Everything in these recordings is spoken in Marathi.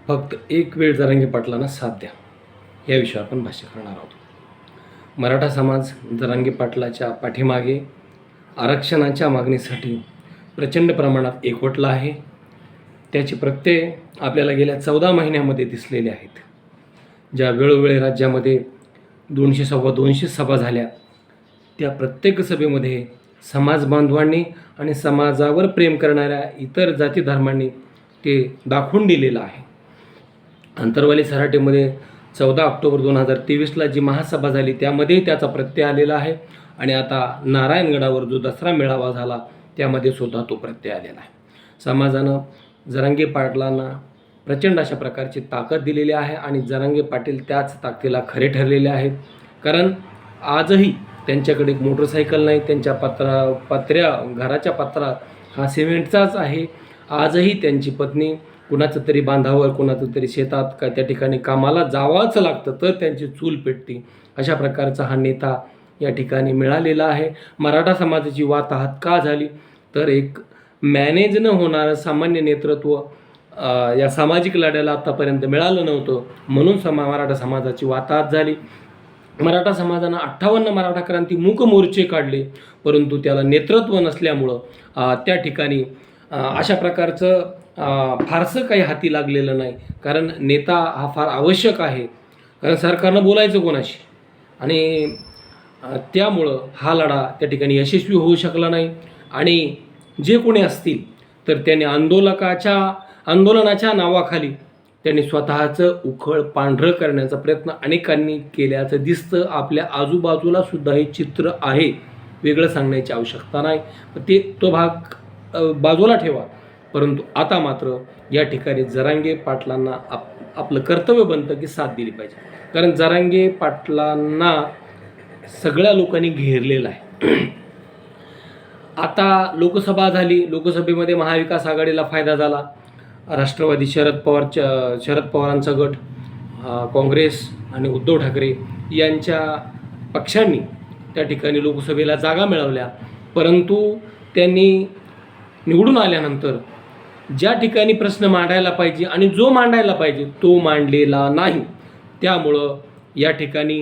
फक्त एक वेळ जरांगे पाटलांना साथ द्या या विषयावर आपण भाष्य करणार आहोत. मराठा समाज जरांगे पाटलाच्या पाठीमागे आरक्षणाच्या मागणीसाठी प्रचंड प्रमाणात एकवटला आहे. त्याचे प्रत्यय आपल्याला गेल्या 14 महिन्यामध्ये दिसलेले आहेत. ज्या वेळोवेळी राज्यामध्ये 200 सभा झाल्या, त्या प्रत्येक सभेमध्ये समाज बांधवांनी आणि समाजावर प्रेम करणाऱ्या इतर जाती धर्मांनी ते दाखवून दिलेलं आहे. अंतरवाली सराटीमध्ये 14 ऑक्टोबर 2023ला जी महासभा झाली त्यामध्ये त्याचा प्रत्यय आलेला आहे. आणि आता नारायणगडावर जो दसरा मेळावा झाला त्यामध्ये सुद्धा तो प्रत्यय आलेला आहे. समाजानं जरांगे पाटलांना प्रचंड अशा प्रकारची ताकद दिलेली आहे आणि जरांगे पाटील त्याच ताकदीला खरे ठरलेले आहेत. कारण आजही त्यांच्याकडे एक मोटरसायकल नाही, त्यांच्या घराच्या पत्रा हा सिमेंटचाच आहे. आजही त्यांची पत्नी कुणाचं तरी बांधावर, कुणाचं तरी शेतात का त्या ठिकाणी कामाला जावाच लागतं तर त्यांची चूल पेटते. अशा प्रकारचा हा नेता या ठिकाणी मिळालेला आहे. मराठा समाजाची वाताहत का झाली तर एक मॅनेज न होणारं सामान्य नेतृत्व या सामाजिक लढ्याला आत्तापर्यंत मिळालं नव्हतं, म्हणून मराठा समाजाची वाताहत झाली. मराठा समाजानं 58 मराठा क्रांती मूक मोर्चे काढले, परंतु त्याला नेतृत्व नसल्यामुळं त्या ठिकाणी अशा प्रकारचं फारसं काही हाती लागलेलं नाही. कारण नेता हा फार आवश्यक आहे, कारण सरकारनं बोलायचं कोणाशी, आणि त्यामुळं हा लढा त्या ठिकाणी यशस्वी होऊ शकला नाही. आणि जे कोणी असतील तर त्यांनी आंदोलनाच्या नावाखाली त्यांनी स्वतःचं उखळ पांढरं करण्याचा प्रयत्न अनेकांनी केल्याचं दिसतं. आपल्या आजूबाजूला सुद्धा हे चित्र आहे, वेगळं सांगण्याची आवश्यकता नाही. तो भाग बाजूला ठेवा. परंतु आता मात्र या ठिकाणी जरांगे पाटलांना आपलं कर्तव्य बनतं की साथ दिली पाहिजे. कारण जरांगे पाटलांना सगळ्या लोकांनी घेरलेलं आहे. आता लोकसभा झाली, लोकसभेमध्ये महाविकास आघाडीला फायदा झाला. राष्ट्रवादी शरद पवारांचा गट, काँग्रेस आणि उद्धव ठाकरे यांच्या पक्षांनी त्या ठिकाणी लोकसभेला जागा मिळवल्या. परंतु त्यांनी निवडून आल्यानंतर ज्या ठिकाणी प्रश्न मांडायला पाहिजे आणि जो मांडायला पाहिजे तो मांडलेला नाही. त्यामुळं या ठिकाणी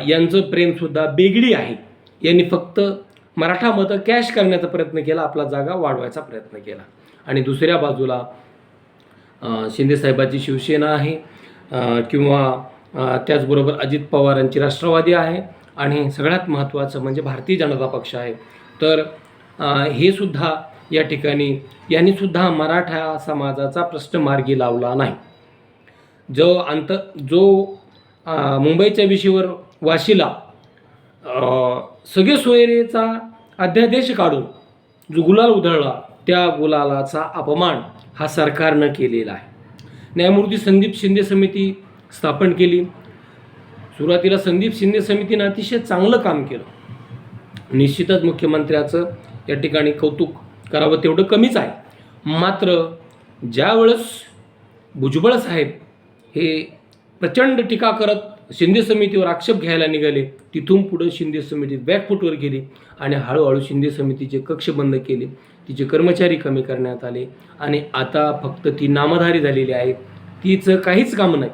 यांचं प्रेमसुद्धा बेगडी आहे. यांनी फक्त मराठा मतं कॅश करण्याचा प्रयत्न केला, आपला जागा वाढवायचा प्रयत्न केला. आणि दुसऱ्या बाजूला शिंदेसाहेबांची शिवसेना आहे, किंवा त्याचबरोबर अजित पवारांची राष्ट्रवादी आहे, आणि सगळ्यात महत्त्वाचं म्हणजे भारतीय जनता पक्ष आहे. तर हे सुद्धा या ठिकाणी यांनीसुद्धा मराठा समाजाचा प्रश्न मार्गी लावला नाही. जो मुंबईच्या विषयावर वाशीला सगळे सोयरेचा अध्यादेश काढून जो गुलाल उधळला, त्या गुलालाचा अपमान हा सरकारनं केलेला आहे. न्यायमूर्ती संदीप शिंदे समिती स्थापन केली. सुरुवातीला संदीप शिंदे समितीनं अतिशय चांगलं काम केलं. निश्चितच मुख्यमंत्र्याचं या ठिकाणी कौतुक करावं तेवढं कमीच आहे. मात्र ज्यावेळेस भुजबळ साहेब हे प्रचंड टीका करत शिंदे समितीवर आक्षेप घ्यायला निघाले, तिथून पुढं शिंदे समिती बॅकफुटवर गेली आणि हळूहळू शिंदे समितीचे कक्ष बंद केले, तिचे कर्मचारी कमी करण्यात आले आणि आता फक्त ती नामधारी झालेली आहे. तिचं काहीच काम नाही,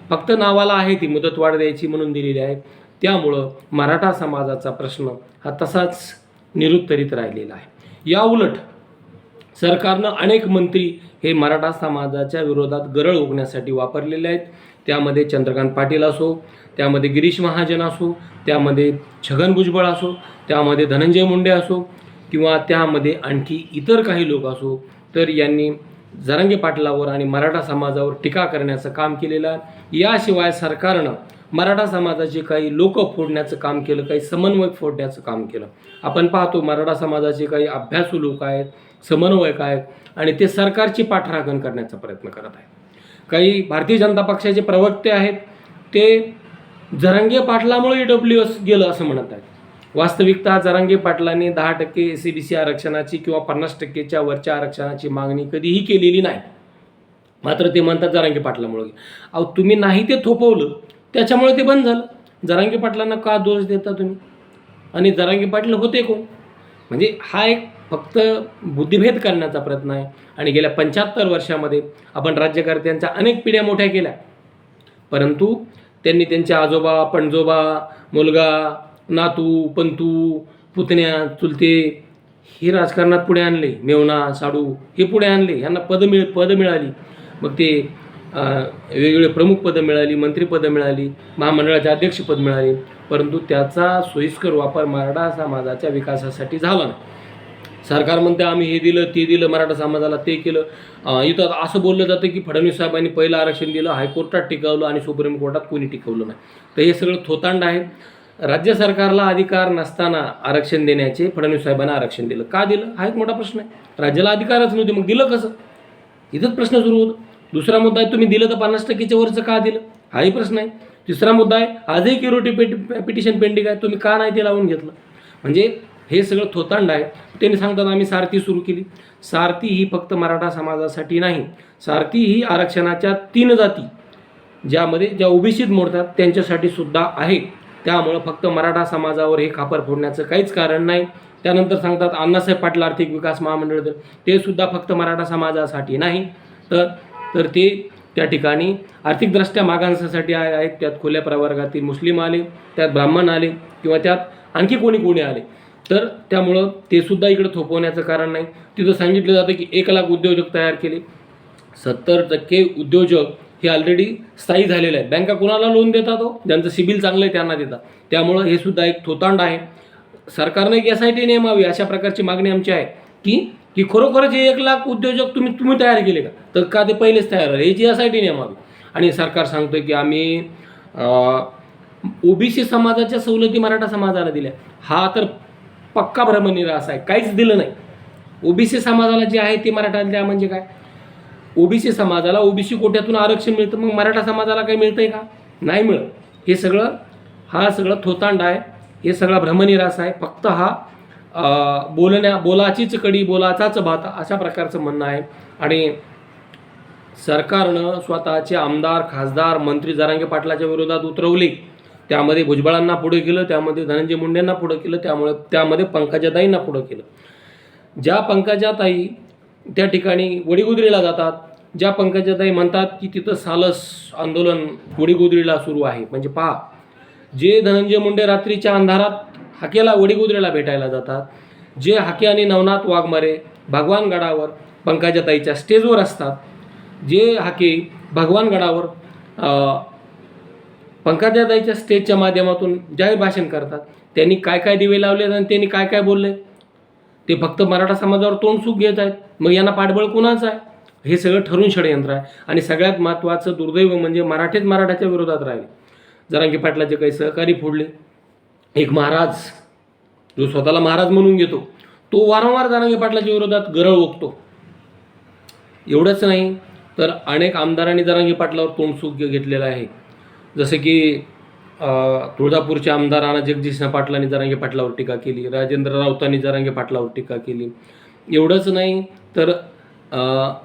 फक्त नावाला आहे, ती मुदतवाढ द्यायची म्हणून दिलेली आहे. त्यामुळं मराठा समाजाचा प्रश्न हा तसाच निरुत्तरित राहिलेला आहे. या उलट सरकारनं अनेक मंत्री हे मराठा समाजाच्या विरोधात गरळ ओकण्यासाठी वापरलेले आहेत. त्यामध्ये चंद्रकांत पाटील असो, त्यामध्ये गिरीश महाजन असो, त्यामध्ये छगन भुजबळ असो, त्यामध्ये धनंजय मुंडे असो, किंवा त्यामध्ये आणखी इतर काही लोक असो, तर यांनी जरांगे पाटलावर आणि मराठा समाजावर टीका करण्याचं काम केलेलं आहे. याशिवाय सरकारनं मराठा समाजाचे काही लोक फोडण्याचं काम केलं, काही समन्वयक फोडण्याचं काम केलं. आपण पाहतो मराठा समाजाचे काही अभ्यासू लोक आहेत, समन्वयक आहेत, आणि ते सरकारची पाठराखण करण्याचा प्रयत्न करत आहेत. काही भारतीय जनता पक्षाचे प्रवक्ते आहेत, ते जरांगे पाटलामुळे EWS गेलं असं म्हणत आहेत. वास्तविकता जरांगे पाटलांनी 10% SCBC आरक्षणाची किंवा 50%च्या वरच्या आरक्षणाची मागणी कधीही केलेली नाही. मात्र ते म्हणतात जरांगे पाटलामुळे. अहो, तुम्ही नाही ते थोपवलं, त्याच्यामुळे ते बंद झालं. जरांगे पाटलांना का दोष देता तुम्ही? आणि जरांगे पाटील होते कोण? म्हणजे हा एक फक्त बुद्धिभेद करण्याचा प्रयत्न आहे. आणि गेल्या 75 वर्षामध्ये आपण राज्यकर्त्यांच्या अनेक पिढ्या मोठ्या केल्या, परंतु त्यांनी त्यांचे आजोबा, पणजोबा, मुलगा, नातू, पंतू, पुतण्या, चुलते हे राजकारणात पुढे आणले. मेवणा, साडू हे पुढे आणले. यांना पदं मिळाली. मग ते वेगवेगळे प्रमुख पदं मिळाली, मंत्रिपदं मिळाली, महामंडळाचे अध्यक्षपद मिळाले, परंतु त्याचा सोयीस्कर वापर मराठा समाजाच्या विकासासाठी झाला नाही. सरकार म्हणते आम्ही हे दिलं, ते दिलं, मराठा समाजाला ते केलं. इथं असं बोललं जातं की फडणवीस साहेबांनी पहिलं आरक्षण दिलं, हायकोर्टात टिकवलं आणि सुप्रीम कोर्टात कोणी टिकवलं नाही. तर हे सगळं थोतांड आहे. राज्य सरकारला अधिकार नसताना आरक्षण देण्याचे फडणवीस साहेबांना आरक्षण दिलं. का दिलं हा एक मोठा प्रश्न आहे. राज्याला अधिकारच नव्हते, मग दिलं कसं? इथंच प्रश्न सुरू होतो. दुसरा मुद्दा आहे, तुम्ही दिलं तर 50%च्या वरचं का दिलं हाही प्रश्न आहे. तिसरा मुद्दा आहे, आजही क्युरिटी पिटिशन पेंडिंग आहे, तुम्ही का नाही ते लावून घेतलं? म्हणजे हे सगळं थोतांड आहे. त्यांनी सांगतात आम्ही सारथी सुरू केली. सारथी ही फक्त मराठा समाजासाठी नाही, सारथी ही आरक्षणाच्या 3 जाती ज्या ओबीसीत मोडतात त्यांच्यासाठी सुद्धा आहे. त्यामुळं फक्त मराठा समाजावर हे खापर फोडण्याचं काहीच कारण नाही. त्यानंतर सांगतात अण्णासाहेब पाटील आर्थिक विकास महामंडळ, ते सुद्धा फक्त मराठा समाजासाठी नाही, तर ते त्या ठिकाणी आर्थिकदृष्ट्या मागांसाठी आहेत. त्यात खुल्या प्रवर्गातील मुस्लिम आले, त्यात ब्राह्मण आले, किंवा त्यात आणखी कोणी आले. तर त्यामुळं ते सुद्धा इकडे थोपवण्याचं कारण नाही. तिथं सांगितलं जातं की 1 लाख उद्योजक तयार केले. 70% उद्योजक हे ऑलरेडी स्थायी झालेले आहेत. बँका कुणाला लोन देतात हो? ज्यांचं सिबिल चांगलं आहे त्यांना देतात. त्यामुळं हे सुद्धा एक थोतांड आहे. सरकारने एक SIT नेमावी अशा प्रकारची मागणी आमची आहे की खरोखरच हे 1 लाख उद्योजक तुम्ही तयार केले का? तर का ते पहिलेच तयार आहे? याची SIT नेमावी. आणि सरकार सांगतं की आम्ही ओबीसी समाजाच्या सवलती मराठा समाजाला दिल्या. हा तर पक्का भ्रमनिरास आहे. काहीच दिलं नाही. ओबीसी समाजाला जे आहे ते मराठा द्या म्हणजे काय? ओबीसी समाजाला ओबीसी कोट्यातून आरक्षण मिळतं, मग मराठा समाजाला काही मिळतंय का? नाही मिळत. हे सगळं थोतांड आहे. हे सगळा भ्रमनिरास आहे. फक्त हा बोलाचीच कडी, बोलाचाच भात अशा प्रकारचं म्हणणं आहे. आणि सरकारनं स्वतःचे आमदार, खासदार, मंत्री जरांगे पाटलाच्या विरोधात उतरवले. त्यामध्ये भुजबळांना पुढे केलं, त्यामध्ये धनंजय मुंडेंना पुढं केलं, त्यामध्ये पंकजाताईंना पुढं केलं. ज्या पंकजाताई त्या ठिकाणी वडीगुद्रीला जातात, ज्या पंकजाताई म्हणतात की तिथं सालस आंदोलन वडीगुद्रीला सुरू आहे, म्हणजे पहा, जे धनंजय मुंडे रात्रीच्या अंधारात हाकेला वडीगुद्रीला भेटायला जातात, जे हाके आणि नवनाथ वाघमारे भगवानगडावर पंकजाताईच्या स्टेजवर असतात, जे हाके भगवानगडावर पंकजाताईच्या स्टेजच्या माध्यमातून जाहीर भाषण करतात, त्यांनी काय काय दिवे लावले आणि त्यांनी काय काय बोलले? ते फक्त मराठा समाजावर तोंडसुख घेत आहेत. मग यांना पाठबळ कुणाचं आहे? हे सगळं ठरून षडयंत्र आहे. आणि सगळ्यात महत्त्वाचं दुर्दैव म्हणजे मराठ्याच्या विरोधात राहिले. जरांगे पाटलाचे काही सहकारी फोडले. एक महाराज जो स्वतःला महाराज म्हणून घेतो, तो वारंवार जरांगे पाटलाच्या विरोधात गरळ ओकतो. एवढंच नाही तर अनेक आमदारांनी जरांगे पाटलावर तोंडसुख घेतलेलं आहे. जसं की तुळजापूरच्या आमदारांना जगदीशना पाटलांनी जरांगे पाटलावर टीका केली, राजेंद्र राऊतांनी जरांगे पाटलावर टीका केली. एवढंच नाही तर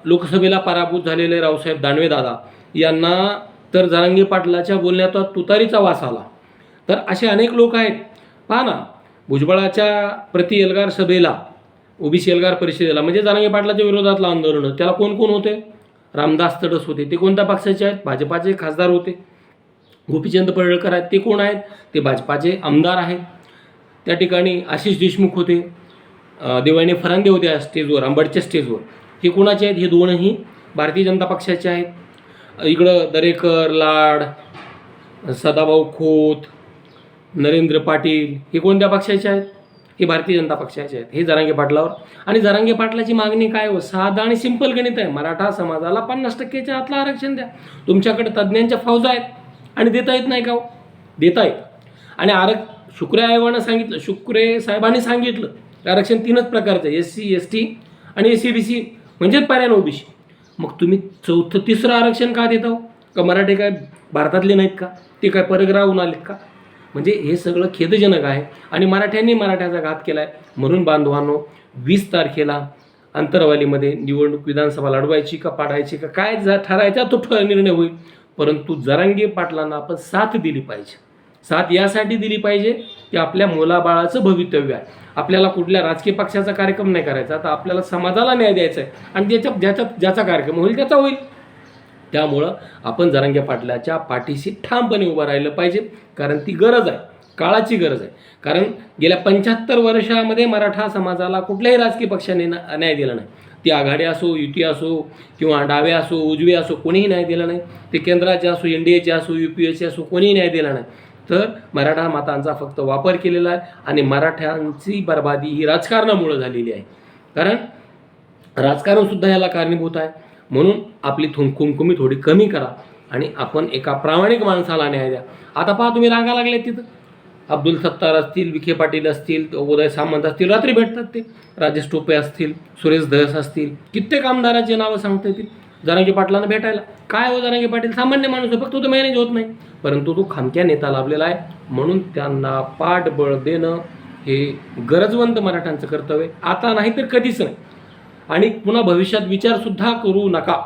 लोकसभेला पराभूत झालेले रावसाहेब दानवे दादा यांना तर जरांगे पाटलाच्या बोलण्यात तुतारीचा वास आला. तर असे अनेक लोक आहेत. पहा ना, भुजबळाच्या प्रति एल्गार सभेला, ओबीसी एल्गार परिषदेला, म्हणजे जरांगे पाटलाच्या विरोधातलं आंदोलन, त्याला कोण होते? रामदास तडस होते. ते कोणत्या पक्षाचे आहेत? भाजपाचे खासदार होते. गोपीचंद पडळकर आहेत, ते कोण आहेत? ते भाजपाचे आमदार आहेत. त्या ठिकाणी आशिष देशमुख होते, देवानी फरांदे होते स्टेजवर, अंबडच्या स्टेजवर. हे कोणाचे आहेत? हे दोनही भारतीय जनता पक्षाचे आहेत. इकडं दरेकर, लाड, सदाभाऊ खोत, नरेंद्र पाटील हे कोणत्या पक्षाचे आहेत? हे भारतीय जनता पक्षाचे आहेत. हे जरांगे पाटलावर. आणि जरांगे पाटलाची मागणी काय हो? साधा आणि सिंपल गणित आहे. मराठा समाजाला 50%च्या आतलं आरक्षण द्या. तुमच्याकडे तज्ज्ञांच्या फौजा आहेत आणि देता येत नाही का? देता येत. आणि शुक्रे आयोगानं सांगितलं, शुक्रे साहेबांनी सांगितलं आरक्षण 3च प्रकारचं, SC, ST आणि SC-BC, म्हणजे पर्याय ओबीसी. मग तुम्ही तिसरं आरक्षण का देता हो? का मराठी काय भारतातले नाहीत का? ते काय परग्रहाहून आलेत का? म्हणजे हे सगळं खेदजनक आहे. आणि मराठ्यांनी मराठ्याचा घात केला आहे. म्हणून बांधवांनो, 20 तारखेला अंतरवालीमध्ये निवडणूक विधानसभा लढवायची का पाडायची का काय ठरायचा तो निर्णय होईल. परंतु जरांगे पाटलांना आपण साथ दिली पाहिजे. साथ यासाठी दिली पाहिजे की आपल्या मुलाबाळाचं भवितव्य आहे. आपल्याला कुठल्या राजकीय पक्षाचा कार्यक्रम नाही करायचा, तर आपल्याला समाजाला न्याय द्यायचा आहे आणि ज्याचा कार्यक्रम होईल त्याचा होईल. त्यामुळं आपण जरांगे पाटलाच्या पाठीशी ठामपणे उभं राहिलं पाहिजे, कारण ती गरज आहे, काळाची गरज आहे. कारण गेल्या 75 वर्षामध्ये मराठा समाजाला कुठल्याही राजकीय पक्षाने न्याय दिला नाही. ती आघाडी असो, युती असो किंवा डावे असो, उजवे असो, कोणीही न्याय दिला नाही. ते केंद्राचे असो, NDAचे असो, UPAचे असो, कोणीही न्याय दिला नाही. तर मराठा मतांचा फक्त वापर केलेला आहे आणि मराठ्यांची बर्बादी ही राजकारणामुळे झालेली आहे. कारण राजकारणसुद्धा याला कारणीभूत आहे. म्हणून आपली कुमकुमी थोडी कमी करा आणि आपण एका प्रामाणिक माणसाला न्याय द्या. आता पहा, तुम्ही रांगा लागले तिथं, अब्दुल सत्तार असतील, विखे पाटील असतील, उदय सामंत असतील, रात्री भेटतात ते, राजेश टोपे असतील, सुरेश धस असतील, कित्येक आमदारांची नावं सांगता येतील जरांगे पाटलांना भेटायला. काय हो, जरांगे पाटील सामान्य माणूस आहे, फक्त तो मॅनेज होत नाही, परंतु तो खामक्या नेता लाभलेला आहे. म्हणून त्यांना पाठबळ देणं हे गरजवंत मराठ्यांचं कर्तव्य आहे, आता नाही तर कधीच नाही. आणि पुन्हा भविष्यात विचारसुद्धा करू नका.